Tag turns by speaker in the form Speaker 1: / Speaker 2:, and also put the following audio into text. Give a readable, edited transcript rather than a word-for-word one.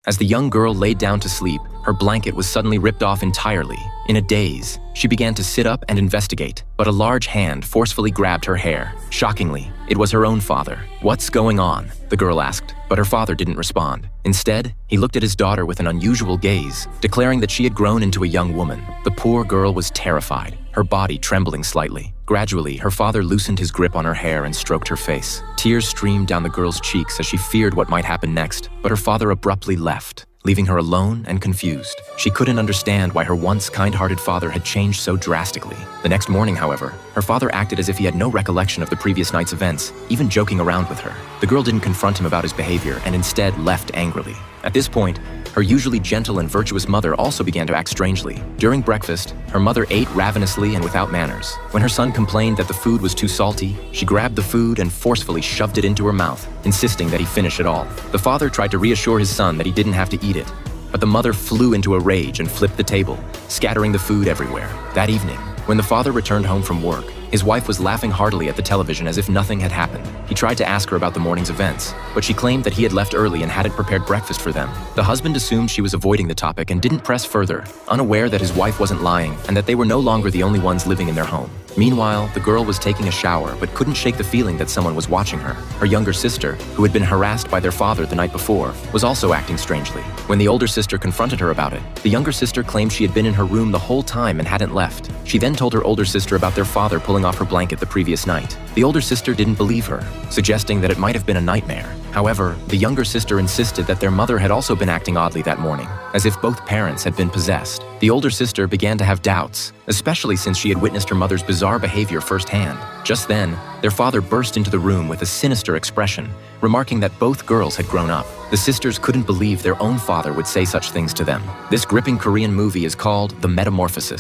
Speaker 1: As the young girl laid down to sleep, her blanket was suddenly ripped off entirely. In a daze, she began to sit up and investigate, but a large hand forcefully grabbed her hair. Shockingly, it was her own father. "What's going on?" the girl asked, but her father didn't respond. Instead, he looked at his daughter with an unusual gaze, declaring that she had grown into a young woman. The poor girl was terrified, her body trembling slightly. Gradually, her father loosened his grip on her hair and stroked her face. Tears streamed down the girl's cheeks as she feared what might happen next, but her father abruptly left, leaving her alone and confused. She couldn't understand why her once kind-hearted father had changed so drastically. The next morning, however, her father acted as if he had no recollection of the previous night's events, even joking around with her. The girl didn't confront him about his behavior and instead left angrily. At this point, her usually gentle and virtuous mother also began to act strangely. During breakfast, her mother ate ravenously and without manners. When her son complained that the food was too salty, she grabbed the food and forcefully shoved it into her mouth, insisting that he finish it all. The father tried to reassure his son that he didn't have to eat it, but the mother flew into a rage and flipped the table, scattering the food everywhere. That evening, when the father returned home from work, his wife was laughing heartily at the television as if nothing had happened. He tried to ask her about the morning's events, but she claimed that he had left early and hadn't prepared breakfast for them. The husband assumed she was avoiding the topic and didn't press further, unaware that his wife wasn't lying and that they were no longer the only ones living in their home. Meanwhile, the girl was taking a shower but couldn't shake the feeling that someone was watching her. Her younger sister, who had been harassed by their father the night before, was also acting strangely. When the older sister confronted her about it, the younger sister claimed she had been in her room the whole time and hadn't left. She then told her older sister about their father pulling off her blanket the previous night. The older sister didn't believe her, suggesting that it might have been a nightmare. However, the younger sister insisted that their mother had also been acting oddly that morning, as if both parents had been possessed. The older sister began to have doubts, especially since she had witnessed her mother's bizarre behavior firsthand. Just then, their father burst into the room with a sinister expression, remarking that both girls had grown up. The sisters couldn't believe their own father would say such things to them. This gripping Korean movie is called The Metamorphosis.